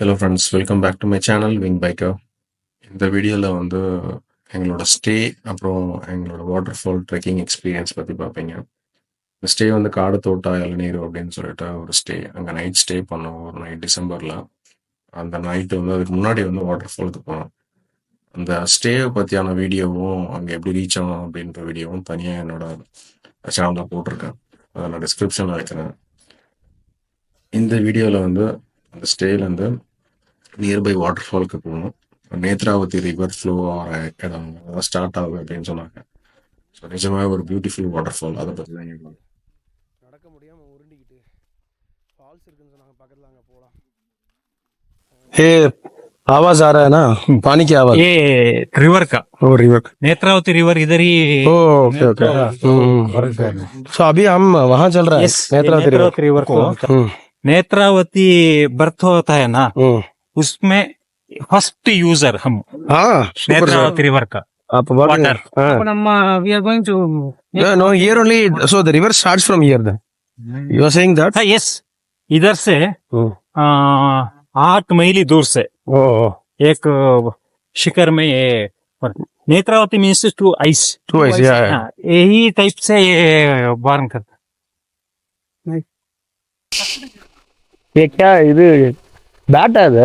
Hello friends, welcome back to my channel Wing Biker. இந்த வீடியோவில் வந்து எங்களோட ஸ்டே அப்புறம் எங்களோட வாட்டர் ஃபால் ட்ரெக்கிங் எக்ஸ்பீரியன்ஸ் பற்றி பார்ப்பீங்க. இந்த ஸ்டே வந்து காடு தோட்டா இளநீர் அப்படின்னு சொல்லிட்டு ஒரு ஸ்டே. அங்கே நைட் ஸ்டே பண்ணோம் ஒரு நைட் டிசம்பரில். அந்த நைட்டு வந்து அதுக்கு முன்னாடி வந்து வாட்டர் ஃபாலுக்கு போனோம். அந்த ஸ்டேவை பற்றியான வீடியோவும் அங்கே எப்படி ரீச் ஆகும் அப்படின்ற வீடியோவும் தனியாக என்னோட சேனலில் போட்டிருக்கேன். அதை நான் டிஸ்கிரிப்ஷனில் வைக்கிறேன். இந்த வீடியோவில் வந்து அந்த ஸ்டேலேருந்து நியர்பை வாட்டர் ஃபாலுக்கு போகணும். நேத்ராவதி ரிவர் ஃப்ளோ ஆகிற இடம் அதான் ஸ்டார்ட் ஆகுது அப்படின்னு சொன்னாங்க. ஸோ நிஜமாக ஒரு பியூட்டிஃபுல் வாட்டர் ஃபால், அதை பற்றி தான் கேட்கலாம். நடக்க முடியாமல் உருண்டிக்கிட்டு ஃபால்ஸ் இருக்குன்னு சொன்னாங்க பக்கத்தில், அங்கே போகலாம். आवाज आ रहा है ना, पानी की आवाज? ये रिवर का, ओ रिवर। नेत्रावती रिवर इधर ही। ओ ओके ओके। सो अभी हम वहाँ चल रहा है। यस, नेत्रावती रिवर को नेत्रावती बर्थ होता है ना, उसमें फर्स्ट यूजर हम हाँ नेत्रावती रिवर का आप water. We are going to no here only, so the river starts from here then you are saying that? Yes, इधर से 8 मील दूर से ओ एक शिखर में ये नेत्रावती मीन्स टू आइस, यही टाइप से ये बर्न करता। ये क्या இது பேட்டா இது?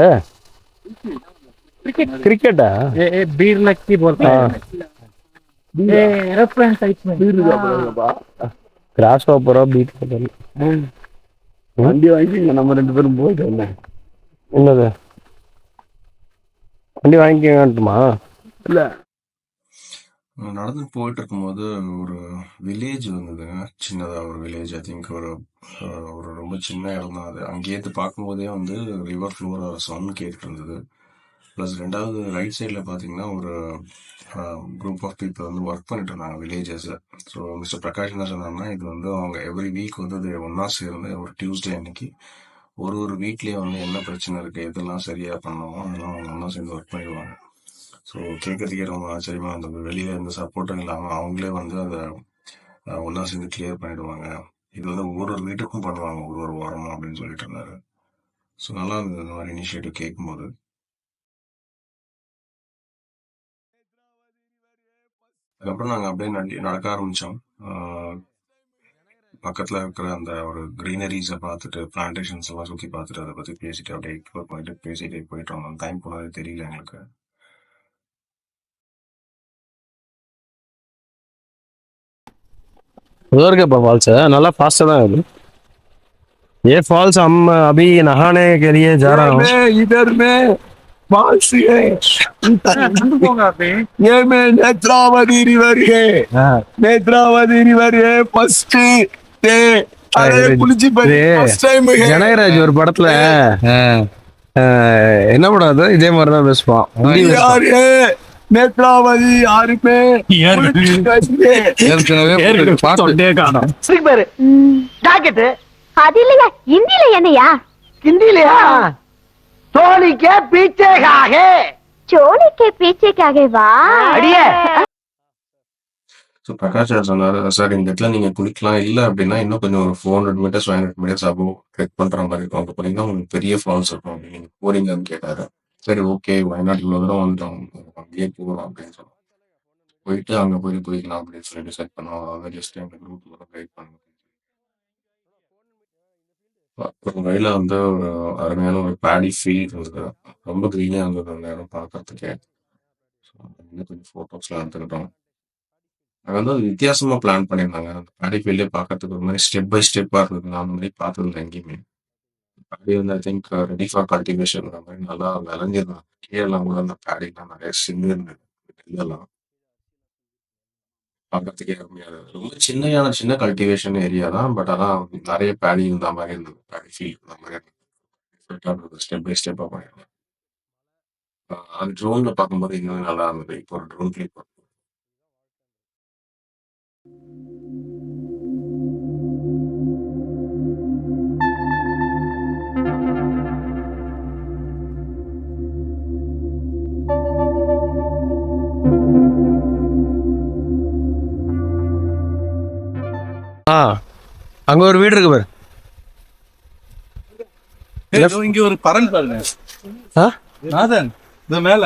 क्रिकेटा? ये बीर लक्की बोलते हैं, ये एरोप्लेन टाइप में கிராஸ் ஓப்பரா பீட் வண்டி வாங்கிங்க, நம்ம ரெண்டு பேரும் போயிட்டு வந்தேன். என்னது வண்டி வாங்கிக்கட்டுமா? இல்ல நடந்து போயிட்டு இருக்கும்போது ஒரு வில்லேஜ் வந்ததுங்க, சின்னதாக ஒரு வில்லேஜ். ஐ திங்க் ஒரு ஒரு ரொம்ப சின்ன இடம் தான் அது. அங்கேயிருந்து பார்க்கும்போதே வந்து ரிவர் ஃப்ளோர சவுண்ட் கேட்டுட்டு இருந்தது. ப்ளஸ் ரெண்டாவது ரைட் சைடில் பார்த்தீங்கன்னா ஒரு குரூப் ஆஃப் பீப்புள் வந்து ஒர்க் பண்ணிட்டு இருந்தாங்க வில்லேஜஸில். ஸோ மிஸ்டர் பிரகாஷ் என்ன சொன்னாங்கன்னா, இது வந்து அவங்க எவ்ரி வீக் வந்து இது ஒன்றா சேர்ந்து ஒரு டியூஸ்டே அன்னைக்கு ஒரு வீட்லேயே வந்து என்ன பிரச்சனை இருக்குது, எதெல்லாம் சரியாக பண்ணணுமோ அதெல்லாம் அவங்க ஒன்றா சேர்ந்து ஒர்க் பண்ணிடுவாங்க. ஸோ கேட்கறதுக்கே ரொம்ப ஆச்சரியமாக இருந்தது. வெளியே எந்த சப்போர்ட்டும் இல்லாமல் அவங்களே வந்து அதை ஒன்றா சேர்ந்து கிளியர் பண்ணிடுவாங்க. இது வந்து ஒரு வீட்டுக்கும் பண்ணுவாங்க ஒரு வாரமும் அப்படின்னு சொல்லிட்டு இருந்தாரு. ஸோ நல்லா இருந்தது இந்த மாதிரி இனிஷியேட்டிவ் கேட்கும்போது. அதுக்கப்புறம் நாங்கள் அப்படியே நடக்க ஆரம்பித்தோம். பக்கத்தில் இருக்கிற அந்த ஒரு க்ரீனரிஸை பார்த்துட்டு, பிளான்டேஷன்ஸ் எல்லாம் சுற்றி பார்த்துட்டு அதை பற்றி பேசிட்டு அப்படியே எக்ஸ்ப்ளோர் பண்ணிட்டு பேசிகிட்டே போயிட்டோம். டைம் போனதே தெரியல எங்களுக்கு. उधर के फॉल्स है, नाला फास्ट है अभी। ये फॉल्स हम अभी नहाने के लिए जा रहा हूँ। इधर में फॉल्स है, ये में नेत्रावती रिवर है। नेत्रावती रिवर है फर्स्ट डे। अरे पुलिस फर्स्ट टाइम है ஜனகராஜ் ஒரு படத்துல என்ன படம் அது, இதே மாதிரி தான் பேசுவான். நேத்ராவதி யாருமே அது இல்லையா ஹிந்தில என்னையா? हिंदीलिया चोली के पीछे कागे, चोली के पीछे कागे வா. अड़िए ஸோ பிரகாஷ் சார் சொன்னார், சார் இந்த இடத்துல நீங்கள் குளிக்கலாம், இல்லை அப்படின்னா இன்னும் கொஞ்சம் ஒரு 400 மீட்டர்ஸ் 500 மீட்டர்ஸ் அபோவ் ட்ரெக் பண்ணுற மாதிரி இருக்கும். அங்கே போனீங்கன்னா உங்களுக்கு பெரிய ஃபால்ஸ் இருக்கும் அப்படின்னு நீங்கள் போறீங்கன்னு கேட்டார். சரி ஓகே, வயநாடு இவ்வளோ தூரம் வந்துட்டோம், அங்கேயே போகிறோம் அப்படின்னு சொன்னோம். போயிட்டு அங்கே போய் குளிக்கலாம் அப்படின்னு சொல்லி டிசைட் பண்ணோம். அதாவது ஜஸ்ட் எங்கள் குரூப்பில் கைட் பண்ணுவோம். அப்புறம் வயலில் வந்து ஒரு அருமையான ஒரு பேடி ஃபீல்ட் இருந்தது. ரொம்ப க்ரீனாக இருந்தது அந்த இடம் பார்க்கறதுக்கே. ஸோ இன்னும் கொஞ்சம் ஃபோட்டோஸ்லாம் எடுத்துக்கிட்டோம். அங்கே வந்து அது வித்தியாசமாக பிளான் பண்ணியிருந்தாங்க. அந்த பேடி ஃபீல்டே பார்க்கறதுக்கு ஒரு மாதிரி ஸ்டெப் பை ஸ்டெப்பாக இருந்தது. நான் அந்த மாதிரி பார்த்ததில்ல எங்கேயுமே. பேடி வந்து I think ready for cultivation மாதிரி நல்லா விளைஞ்சிருந்தாங்க. கீழெல்லாம் கூட அந்த பேடிலாம் நிறைய சிந்து இருந்தது. இதெல்லாம் பார்க்கறதுக்கே அருமையாக இருந்தது. ரொம்ப சின்ன கல்டிவேஷன் ஏரியா தான். பட் ஆனால் நிறைய பேடி இருந்த மாதிரி இருந்தது. பேடி ஃபீல்ட் இருந்த மாதிரி இருந்தது. ஸ்டெப் பை ஸ்டெப்பாக பண்ணியிருந்தேன். அது ட்ரோனில் பார்க்கும்போது இன்னும் நல்லா இருந்தது. இப்போ ஒரு ட்ரோன் கிளிக் அங்க ஒரு வீடு இருக்கு பாரு. இங்க ஒரு பறன் பாருங்க ஆ நாதன் இது மேல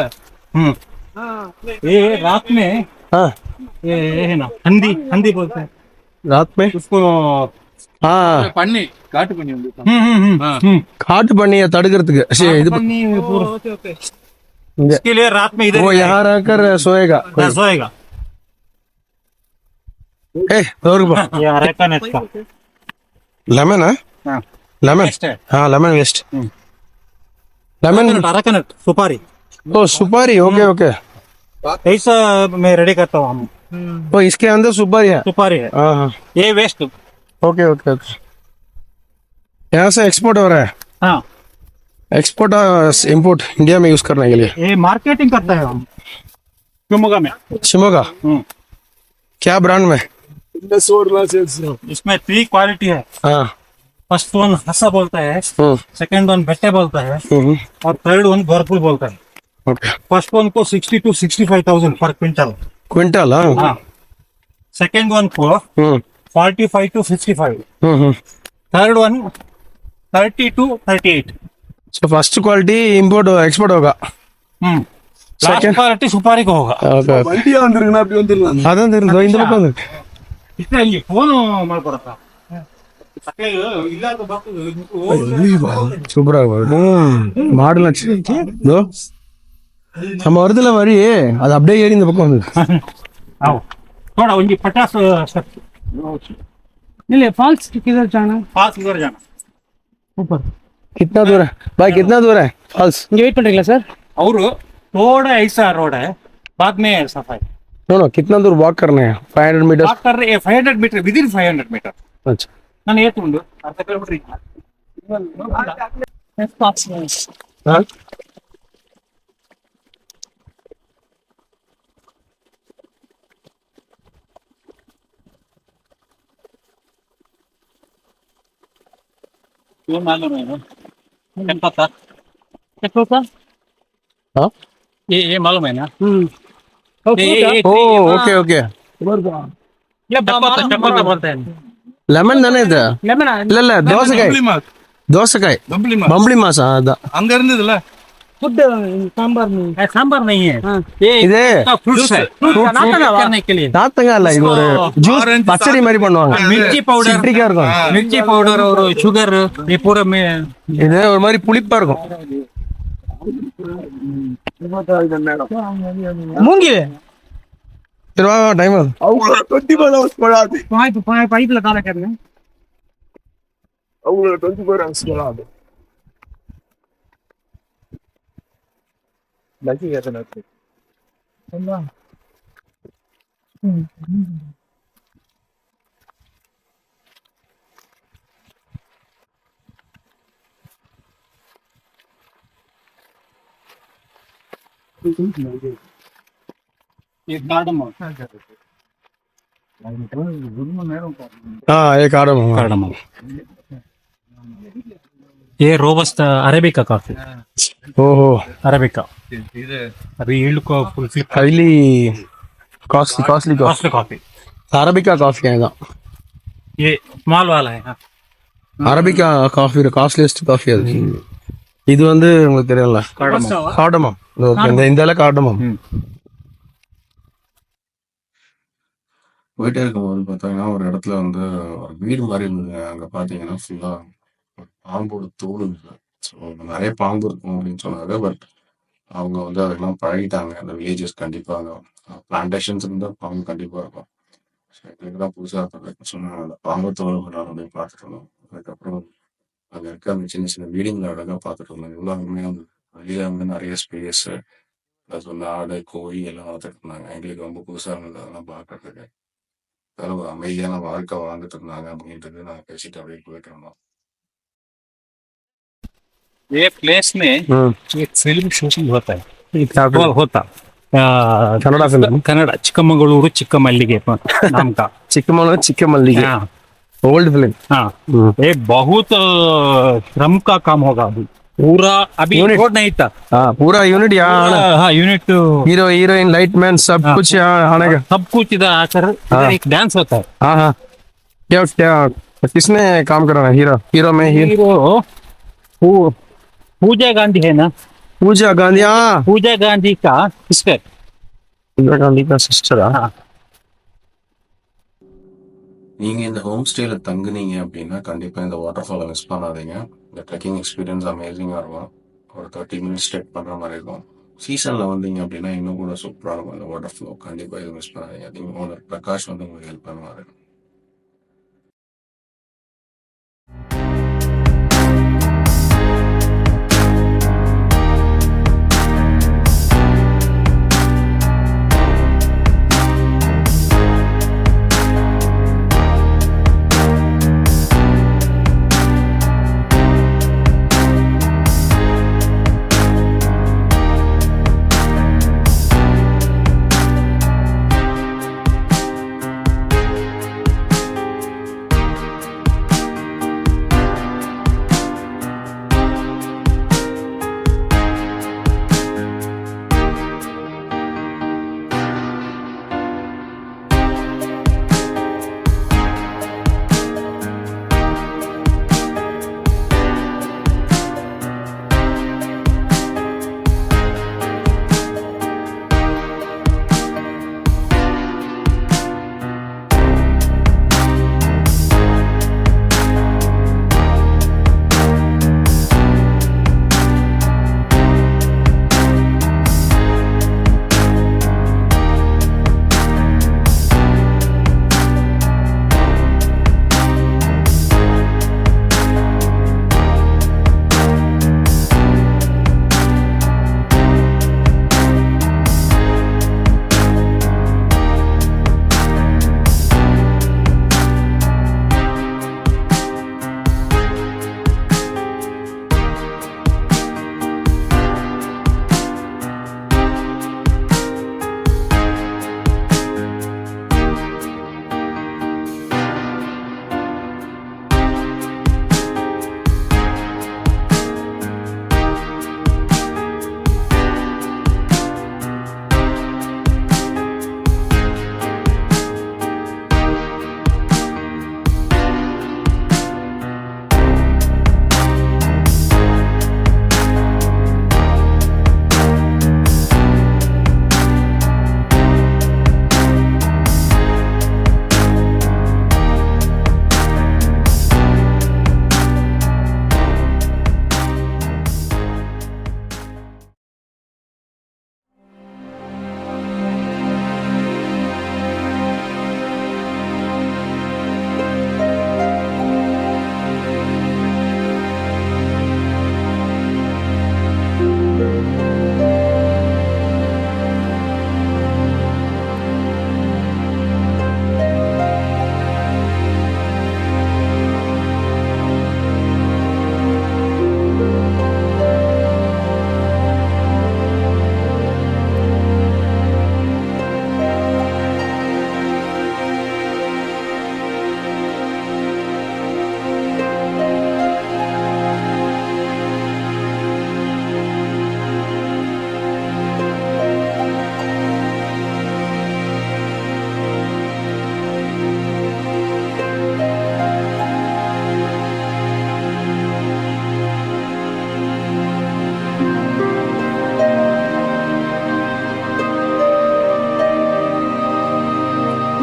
ये रात में हाँ ये है ना हंदी हंदी बोलते हैं रात में उसको हाँ பண்ணி காட்டு பண்ணி வந்து காட்டு பண்ணியை தடுக்கிறதுக்கு சரி, இது पन्नी पूरा இங்க. इसके लिए रात में इधर वो यहाँ रहकर सोएगा हाँ, सोएगा ए और ये अरेका नेट का लेमन है हाँ लेमन Waste है। हाँ lemon waste lemon areca nut सुपारी ओ सुपारी ओके ओके ऐसा मैं रेडी करता हूँ हम ओ इसके अंदर सुपारी है सुपारी है हाँ हाँ ये वेस्ट ओके ओके ओके यहाँ से एक्सपोर्ट हो रहा है हाँ एक्सपोर्ट इंपोर्ट इंडिया में यूज करने के लिए ये मार्केटिंग करता है हम शिमोगा में शिमोगा क्या ब्रांड में इसमें 3 क्वालिटी है हाँ फर्स्ट वन हसा बोलता है हम्म, सेकंड वन बेटे बोलता है हम्म, और थर्ड वन भरपूर बोलता है ओके फर्स्ट वन को 60 to 65,000 पर क्विंटल क्विंटल हाँ हाँ सेकंड वन को हम्म, 45 to 55 hmm. Third one 30 to 38 so first quality import export होगा लास्ट Second? क्वालिटी सुपारी को होगा ओके வண்டியா வந்துருங்கண்ணா அப்படி வந்துடலாம் அதான் தெரியும் இந்த பக்கம் வந்து इसलिए ये फोन माल पड़ता சூப்பரா மாடல் இதோ நம்ம வருதுல வரி அது அப்படியே ஏறி இந்த பக்கம் வந்து आओ थोड़ा उनकी 50 नहीं फॉल्स किधर जाना पास उधर जाना ऊपर कितना दूर है भाई कितना दूर है फॉल्स இங்க வெயிட் பண்றீங்களா சார் और थोड़ा ऐसा रोड है बाद में सफाई नो नो कितना दूर वॉक करना है 500 मीटर बात कर रहे 500 मीटर विद इन 500 मीटर अच्छा ನಾನು ಏತುಂಡು ಅರ್ಧ ಕಿಲೋಮೀಟರ್ ಇಲ್ಲ हाँ? ये मालूम है ना क्या पता क्या पता हाँ? ये मालूम है ना ओ ओके ओके ये चपता बोलते हैं லெமன் தானே இது லெமனா இல்ல இல்ல தோசைக்காய் தோசைக்காய் பம்பளி மாசம் அதான் அங்க இருந்ததுல ஃபுட் சாம்பார் सांबर नहीं है ये இது फ्रूट्स है करने के लिए நாத்தங்க இல்ல இது ஒரு ஜூஸ் Orange பச்சடி மாதிரி பண்ணுவாங்க मिर्ची पाउडर சிட்ரிக்கா இருக்கும் मिर्ची पाउडर और शुगर ये पूरा में இது ஒரு மாதிரி புளிப்பா இருக்கும் மூங்கில் சரி வா டைம் ஆகுது அவங்களோட 24 hours படாது பைப்ல கால கேளுங்க அவங்களோட 24 hours படாது லக்கி கேட்டனா ये कार्डमम हाँ एक आडम कार्डमम ये रोबस्टा अरेबिका कॉफी ओहो अरेबिका இது अभी यील्ड को full highly costly costly costly coffee arabica coffee தான் ये माल वाला है हाँ அரபிக்கா காஃபி காஸ்ட்லியஸ்ட் காஃபி அது இது வந்து உங்களுக்கு தெரியல கார்டமம் இந்த இல கார்டமம் போயிட்டே இருக்கும்போது பார்த்தாங்கன்னா ஒரு இடத்துல வந்து ஒரு வீடு மாதிரி இருந்தது. அங்கே பார்த்தீங்கன்னா ஃபுல்லாக பாம்போட தோல் இருந்தது. ஸோ நிறைய பாம்பு இருக்கும் அப்படின்னு சொன்னாங்க. பட் அவங்க வந்து அதெல்லாம் பழகிட்டாங்க. அந்த வில்லேஜஸ் கண்டிப்பாக பிளான்டேஷன்ஸ் இருந்தால் பாம்பு கண்டிப்பாக இருக்கும். ஸோ எங்களுக்கு தான் புதுசாக இருந்தது. சொன்னாங்க அந்த பாம்பு தோல் அப்படின்னு பார்த்துட்டு இருந்தோம். அதுக்கப்புறம் அங்கே இருக்க அந்த சின்ன சின்ன வீடுங்களை அழகாக பார்த்துட்டு இருந்தோம். இவ்வளோ அருமையாக வந்து வெளியில் வந்து நிறைய ஸ்பேஸு ப்ளஸ் வந்து ஆடு கோழி எல்லாம் வளர்த்துட்டு இருந்தாங்க. எங்களுக்கு ரொம்ப புதுசாக இருந்தது அதெல்லாம் பார்க்கறதுக்கு. ஒரு அமைதியான வாழ்க்கை வாழ்ந்துட்டு இருந்தாங்க அப்படின்றது நாங்கள் பேசிட்டு அப்படியே போயிட்டு இருந்தோம். ये प्लेस में एक फिल्म शूटिंग होता है होता कन्नड़ा फिल्म कन्नड़ा चिक्कमंगलुरु चिक्कमल्लिगे नाम का चिक्कमंगलुरु चिक्कमल्लिगे हाँ ओल्ड फिल्म हाँ ये बहुत श्रम का काम होगा अभी पूरा अभी Unit. रोड नहीं था हाँ पूरा यूनिट यहाँ हाँ unit hero heroine light man सब हाँ, कुछ यहाँ आने का सब कुछ इधर आकर हाँ। इधर एक डांस होता है हाँ हाँ क्या क्या किसने काम करा है हीरो हीरो में हीरो हीरो पूजा गांधी है ना, பூஜா காந்தி. पूजा गांधी का सिस्टर. பூஜா காந்தி தான் சிஸ்டரா? நீங்க இந்த ஹோம் ஸ்டேல தங்குனீங்க அப்படின்னா கண்டிப்பா இந்த வாட்டர் ஃபாலை மிஸ் பண்ணாதீங்க. இந்த ட்ரெக்கிங் எக்ஸ்பீரியன்ஸ் அமேசிங்கா இருக்கும். ஒரு 30 மினிட்ஸ் ஸ்டெக் பண்ற மாதிரி இருக்கும். சீசன்ல வந்தீங்க அப்படின்னா இன்னும் கூட சூப்பரா இருக்கும் இந்த வாட்டர் ஃப்ளோ. கண்டிப்பா இது மிஸ் பண்ணாதீங்க. நீங்க ஓனர் பிரகாஷ் வந்து உங்களுக்கு ஹெல்ப் பண்ணுவாரு.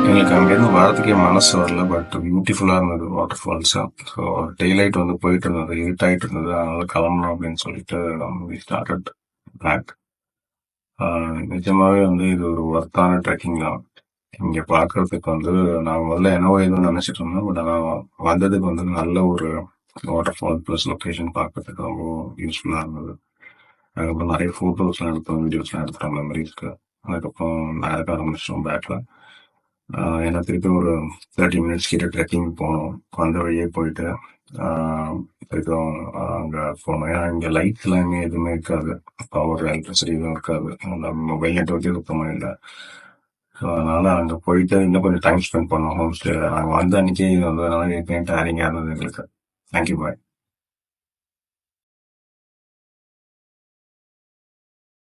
எங்களுக்கு அங்கேருந்து வரதுக்கே மனசு வரல. பட் பியூட்டிஃபுல்லாக இருந்தது வாட்டர் ஃபால்ஸு. ஸோ டெய்லைட் வந்து போயிட்டு இருந்தது, இருட்டாயிட்டு இருந்தது. அதனால கிளம்பணும் அப்படின்னு சொல்லிட்டு வி ஸ்டார்டட் பேக். நிஜமாவே வந்து இது ஒரு ஒர்த்தான ட்ரெக்கிங் தான். இங்கே பார்க்கறதுக்கு வந்து நான் முதல்ல என்னவோ எதுவும் நினச்சிட்டு இருந்தேன். பட் ஆனால் வந்ததுக்கு வந்து நல்ல ஒரு வாட்டர் ஃபால் ப்ளஸ் லொக்கேஷன் பார்க்கறதுக்கு ரொம்ப யூஸ்ஃபுல்லாக இருந்தது. அதுக்கப்புறம் நிறைய ஃபோட்டோஸ்லாம் எடுத்தோம், வீடியோஸ்லாம் எடுத்துட்டோம் மெமரிஸ்க்கு. அதுக்கப்புறம் நடக்க ஆரம்பிச்சிட்டோம் பேக்கில். ஏன்னா திருப்பி ஒரு 30 மினிட்ஸ் கிட்ட ட்ரெக்கிங் போனோம். அந்த வழியே போயிட்டு திருப்பியும் அங்கே போனோம். ஏன்னா இங்கே லைட்லாம் எதுவுமே இருக்காது, பவர் எலக்ட்ரிசிட்டி எதுவும் இருக்காது, அந்த மொபைல் நெட்ஒர்க்கே சுத்தமாக இல்லை. ஸோ அதனால் அங்கே போயிட்டு இன்னும் கொஞ்சம் டைம் ஸ்பெண்ட் பண்ணோம் ஹோம் ஸ்டேல. நாங்கள் வந்த அன்றைக்கி இது வந்ததுனால டேரிங்காக இருந்தது எங்களுக்கு. Thank you bye.